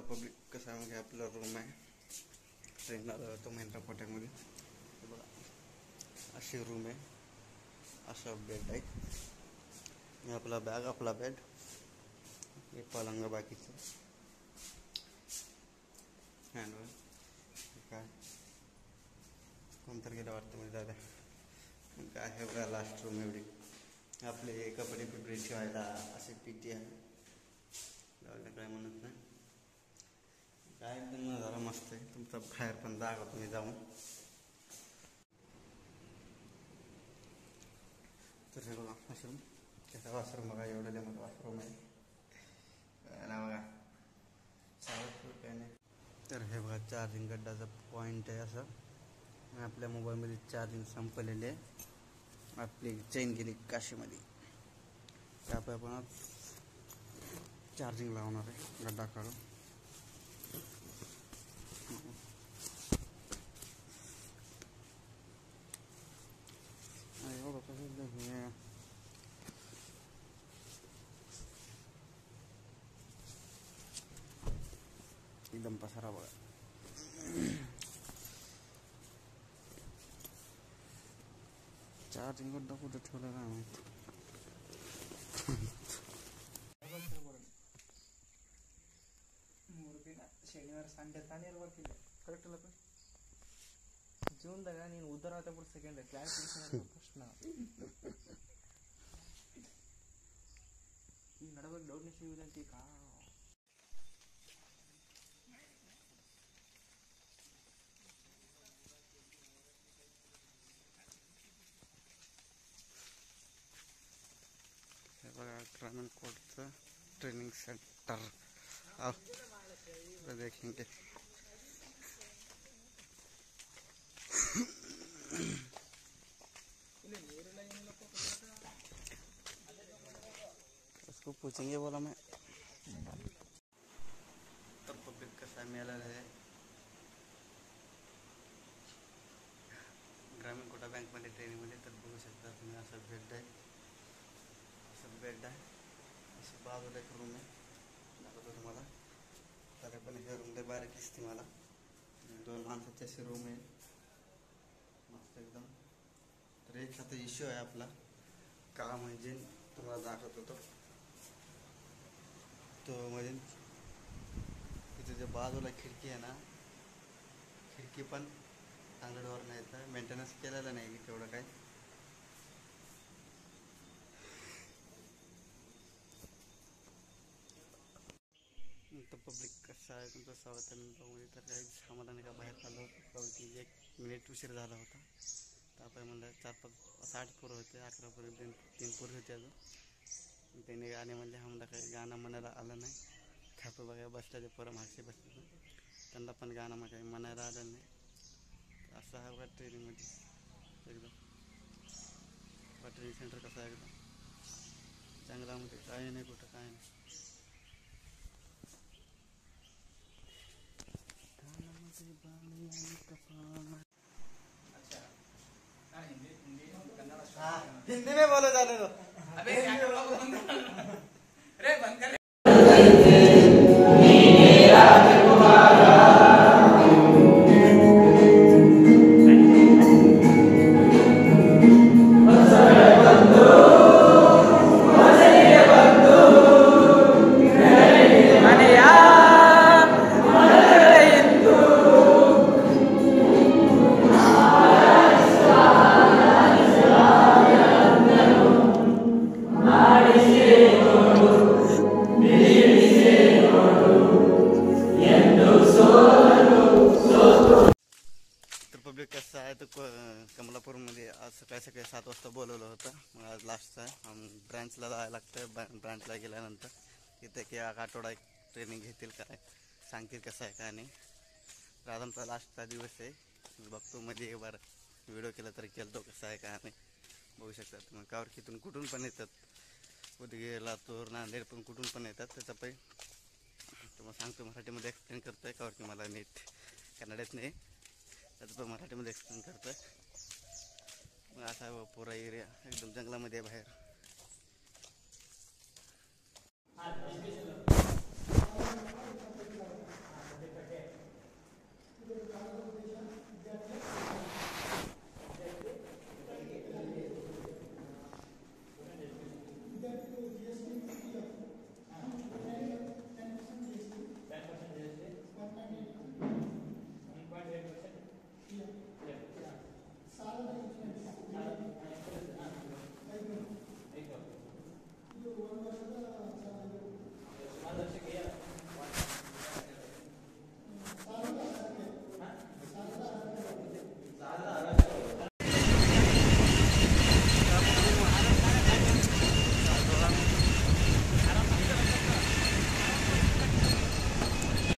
Public कसं आहे म्हणजे आपला रूम आहे ट्रेनला जातो महिंद्रा कोट्यामध्ये. बघा अशी रूम आहे, असा बेड आहे, आपला बॅग, आपला बेड, हे पलंग बाकीचं हँडवर काय कोणतर गेलं वाटतं म्हणजे दादा काय आहे बघा. लास्ट रूम एवढी आपले कपडे पिपडे ठेवायला असे पीटी आहे. काय म्हणत नाही, काय पण नजारा मस्त आहे तुमचा. बाहेर पण जागा तुम्ही जाऊन. तर हे बघा वॉशरूम, त्याचा वॉशरूम बघा, एवढं मोठं वॉशरूम आहे ना बघा, काय नाही. तर हे बघा चार्जिंग गड्डाचा पॉईंट आहे असं. आपल्या मोबाईलमध्ये चार्जिंग संपलेले आहे, आपली चेन गेली काशीमध्ये, त्यामुळे आपण चार्जिंग लावणार आहे गड्डा काढून. एकदम पसारा बघा. चार्जिंग गड्डा कुठे ठेवला काय माहिती. शनिवार संडे ताने करेक्ट ಜೂನ್ ದಾಗ ನೀನು ಉದ್ದಾರ ಆತ ಬಿಡು. ಸೆಕೆಂಡ್ ಕ್ಲಾರಿಫಿಕೇಶನ್ ಪ್ರಶ್ನ ಈ ನಡಬೇಕು ಡೌಟ್ನೆಸ್ ಸಿಗುದಂತ ಕಾ ग्रामीण कोर्टचा ट्रेनिंग सेंटर देखेंगे. उसको पूछेंगे बोला मैं. तर पब्लिक कसा मिळालेला आहे ग्रामीण कोटा बँकमध्ये ट्रेनिंगमध्ये. तर बघू शकता तुम्ही असं बेड आहे, असं बेड आहे, असं बाजूला एक रूम आहे दाखवतो तुम्हाला. तर पण हे रूम लय बारीक दिसते मला. 2 माणसाची अशी रूम आहे मस्त एकदम. तर एक आता इश्यू आहे आपला का म्हणजे तुम्हाला दाखवत होतो तो म्हणजे तिथे जे बाजूला खिडकी आहे ना, खिडकी पण चांगल्या डोअर नाही तर मेंटेनन्स केलेलं नाही तेवढं काय. तर पब्लिक कसं आहे तुमचं स्वागत आहे ब्लॉगमध्ये. तर काही सामान्याने का बाहेर चाललं होतं कारण की 1 मिनिट उशीर झाला होता. तर आपण म्हणलं 4-5-8 पोरं होते, 11 पोरं 3 पोरं होते अजून. त्याने गाणे म्हणले, आम्हाला काही गाणं म्हणायला आलं नाही. खातो बघा बसल्या ते पोरं मागचे बसले, त्यांना पण गाणं काही म्हणायला आलं नाही. असं आहे बघा ट्रेनिंगमध्ये एकदम. ट्रेनिंग सेंटर कसं आहे एकदम चांगला, म्हणजे काही नाही कुठं काही नाही. हिंदी में बोलो जाने दो. अबे अरे बंद कर. कसं आहे तर कमलापूरमध्ये आज सकाळी 7 वाजता बोलवलं होतं. मग आज लास्टचं आहे, ब्रँचला जायला लागतं. ब्रँचला गेल्यानंतर तिथे की आठवडा एक ट्रेनिंग घेतील, काय सांगतील कसं आहे काय नाही. तर आज आमचा लास्टचा दिवस आहे. बघतो मध्ये एक बार व्हिडिओ केला तरी केलतो कसं आहे काय नाही. बघू शकता तुम्ही कावरकीतून कुठून पण येतात, उदगीर, लातूर, नांदेड पण कुठून पण येतात. त्याचा पण तुम्हाला सांगतो मराठीमध्ये एक्सप्लेन करतो आहे कावरकी मला नीट कन्नडीत नाही, त्याचं पण मराठीमध्ये एक्सप्लेन करतो आहे. मग असा पुरा एरिया एकदम जंगलामध्ये बाहेर.